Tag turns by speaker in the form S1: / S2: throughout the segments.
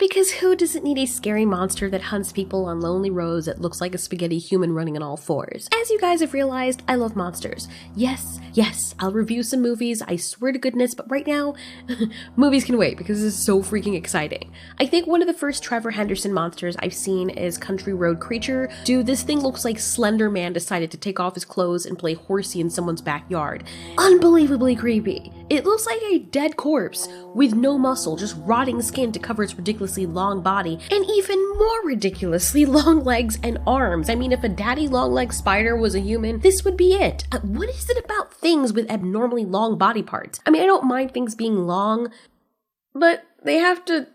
S1: Because who doesn't need a scary monster that hunts people on lonely roads that looks like a spaghetti human running on all fours? As you guys have realized, I love monsters. Yes, I'll review some movies, I swear to goodness, but right now, movies can wait because this is so freaking exciting. I think one of the first Trevor Henderson monsters I've seen is Country Road Creature. Dude, this thing looks like Slender Man decided to take off his clothes and play horsey in someone's backyard. Unbelievably creepy. It looks like a dead corpse with no muscle, just rotting skin to cover its ridiculously long body, and even more ridiculously long legs and arms. I mean, if a daddy long leg spider was a human, this would be it. What is it about things with abnormally long body parts? I mean, I don't mind things being long, but they have to,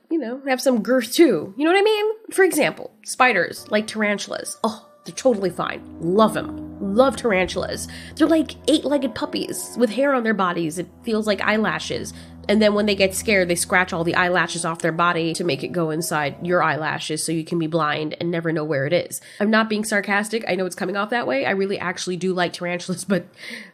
S1: have some girth too. You know what I mean? For example, spiders, like tarantulas. Oh, they're totally fine. Love them. Love tarantulas. They're like 8-legged puppies with hair on their bodies. It feels like eyelashes. And then when they get scared, they scratch all the eyelashes off their body to make it go inside your eyelashes so you can be blind and never know where it is. I'm not being sarcastic. I know it's coming off that way. I really actually do like tarantulas, but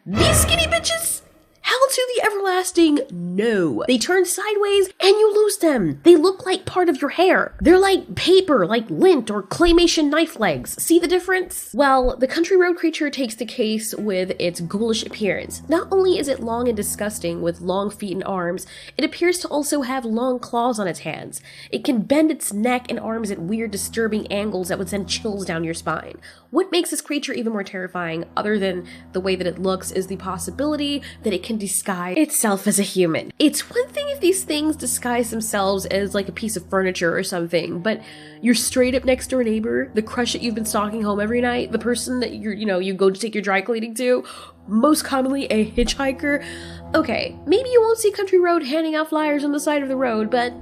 S1: these skinny bitches? Hell to the everlasting no. They turn sideways and you lose them. They look like part of your hair. They're like paper, like lint or claymation knife legs. See the difference? Well, the Country Road Creature takes the case with its ghoulish appearance. Not only is it long and disgusting with long feet and arms, it appears to also have long claws on its hands. It can bend its neck and arms at weird, disturbing angles that would send chills down your spine. What makes this creature even more terrifying, other than the way that it looks, is the possibility that it can disguise itself as a human. It's one thing if these things disguise themselves as like a piece of furniture or something, but your straight up next door neighbor, the crush that you've been stalking home every night, the person that you go to take your dry cleaning to, most commonly a hitchhiker. Okay, maybe you won't see Country Road handing out flyers on the side of the road, but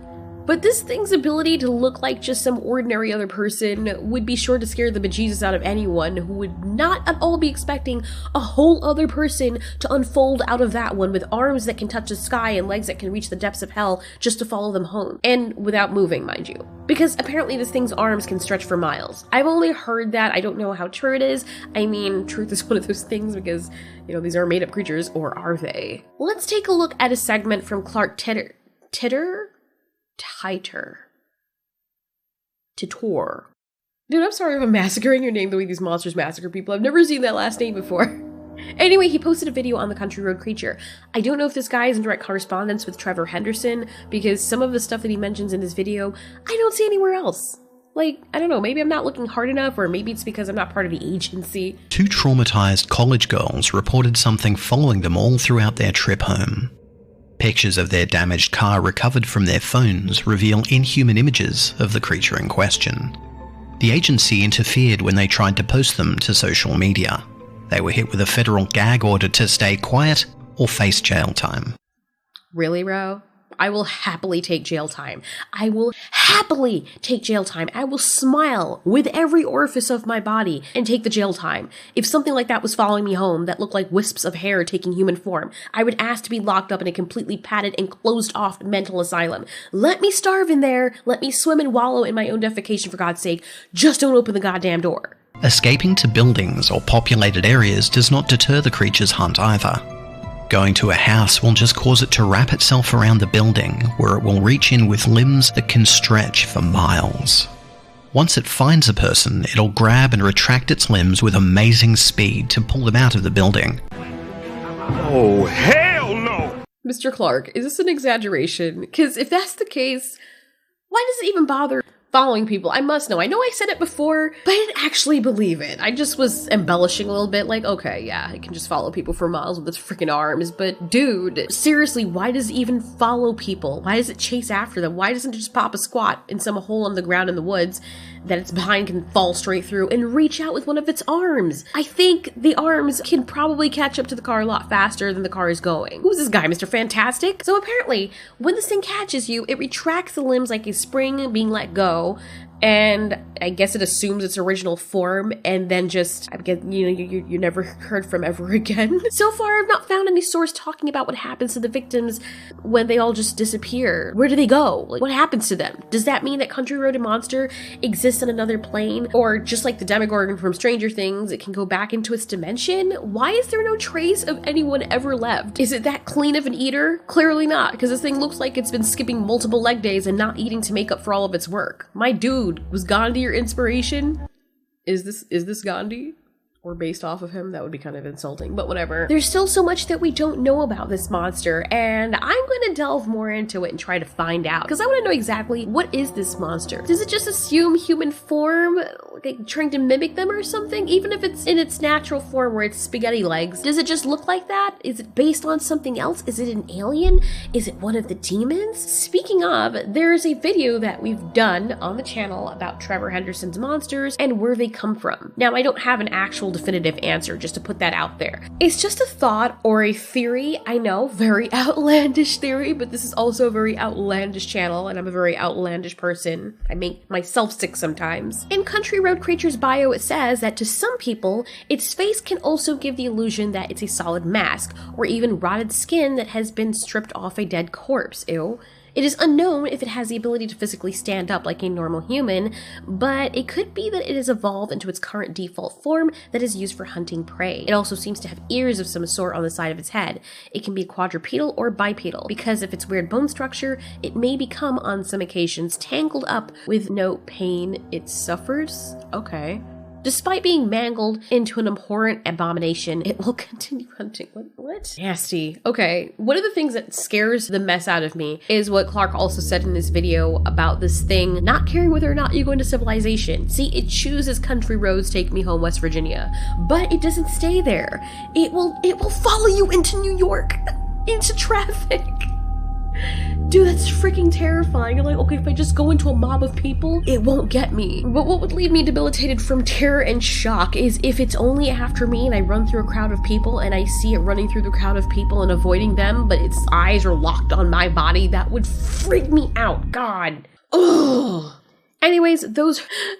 S1: this thing's ability to look like just some ordinary other person would be sure to scare the bejesus out of anyone who would not at all be expecting a whole other person to unfold out of that one with arms that can touch the sky and legs that can reach the depths of hell just to follow them home. And without moving, mind you. Because apparently this thing's arms can stretch for miles. I've only heard that. I don't know how true it is. I mean, truth is one of those things because, these are made-up creatures, or are they? Let's take a look at a segment from Clark Titor. Titor. Dude, I'm sorry if I'm massacring your name the way these monsters massacre people. I've never seen that last name before. Anyway, he posted a video on the Country Road Creature. I don't know if this guy is in direct correspondence with Trevor Henderson, because some of the stuff that he mentions in this video, I don't see anywhere else. Like, I don't know, maybe I'm not looking hard enough, or maybe it's because I'm not part of the agency.
S2: 2 traumatized college girls reported something following them all throughout their trip home. Pictures of their damaged car recovered from their phones reveal inhuman images of the creature in question. The agency interfered when they tried to post them to social media. They were hit with a federal gag order to stay quiet or face jail time.
S1: Really, Ro? I will happily take jail time. I will happily take jail time. I will smile with every orifice of my body and take the jail time. If something like that was following me home that looked like wisps of hair taking human form, I would ask to be locked up in a completely padded and closed-off mental asylum. Let me starve in there. Let me swim and wallow in my own defecation, for God's sake. Just don't open the goddamn door.
S2: Escaping to buildings or populated areas does not deter the creature's hunt either. Going to a house will just cause it to wrap itself around the building, where it will reach in with limbs that can stretch for miles. Once it finds a person, it'll grab and retract its limbs with amazing speed to pull them out of the building.
S3: Oh, hell no!
S1: Mr. Clark, is this an exaggeration? Because if that's the case, why does it even bother following people? I must know. I know I said it before, but I didn't actually believe it. I just was embellishing a little bit, like, okay, yeah, it can just follow people for miles with its freaking arms, but dude, seriously, why does it even follow people? Why does it chase after them? Why doesn't it just pop a squat in some hole on the ground in the woods that its behind can fall straight through and reach out with one of its arms? I think the arms can probably catch up to the car a lot faster than the car is going. Who's this guy, Mr. Fantastic? So apparently, when this thing catches you, it retracts the limbs like a spring being let go, and I guess it assumes its original form, and then just, I guess, you never heard from ever again. So far, I've not found any source talking about what happens to the victims when they all just disappear. Where do they go? Like, what happens to them? Does that mean that Country Road Monster exists on another plane? Or just like the Demogorgon from Stranger Things, it can go back into its dimension? Why is there no trace of anyone ever left? Is it that clean of an eater? Clearly not, because this thing looks like it's been skipping multiple leg days and not eating to make up for all of its work. My dude, was Gandhi your inspiration? Is this Gandhi? Or based off of him? That would be kind of insulting, but whatever. There's still so much that we don't know about this monster, and I'm going to delve more into it and try to find out, because I want to know exactly, what is this monster? Does it just assume human form, like trying to mimic them or something? Even if it's in its natural form where it's spaghetti legs, does it just look like that? Is it based on something else? Is it an alien? Is it one of the demons? Speaking of, there's a video that we've done on the channel about Trevor Henderson's monsters and where they come from. Now, I don't have an actual definitive answer, just to put that out there. It's just a thought or a theory. I know, very outlandish theory, but this is also a very outlandish channel, and I'm a very outlandish person. I make myself sick sometimes. In Country Road Creature's bio, it says that to some people, its face can also give the illusion that it's a solid mask, or even rotted skin that has been stripped off a dead corpse. Ew. It is unknown if it has the ability to physically stand up like a normal human, but it could be that it has evolved into its current default form that is used for hunting prey. It also seems to have ears of some sort on the side of its head. It can be quadrupedal or bipedal, because of its weird bone structure, it may become, on some occasions, tangled up with no pain it suffers. Okay. Despite being mangled into an abhorrent abomination, it will continue hunting. What? Nasty. Okay, one of the things that scares the mess out of me is what Clark also said in this video about this thing not caring whether or not you go into civilization. See, it chooses country roads, take me home, West Virginia, but it doesn't stay there. It will follow you into New York, into traffic. Dude, that's freaking terrifying. You're like, okay, if I just go into a mob of people, it won't get me. But what would leave me debilitated from terror and shock is if it's only after me and I run through a crowd of people and I see it running through the crowd of people and avoiding them, but its eyes are locked on my body. That would freak me out. God. Ugh. Anyways, those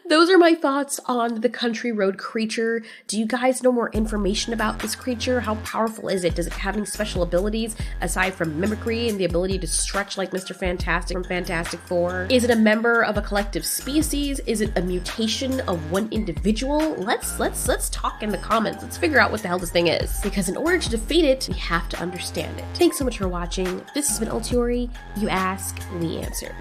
S1: are my thoughts on the Country Road Creature. Do you guys know more information about this creature? How powerful is it? Does it have any special abilities aside from mimicry and the ability to stretch like Mr. Fantastic from Fantastic Four? Is it a member of a collective species? Is it a mutation of one individual? Let's talk in the comments. Let's figure out what the hell this thing is. Because in order to defeat it, we have to understand it. Thanks so much for watching. This has been Ultiori. You ask, we answer.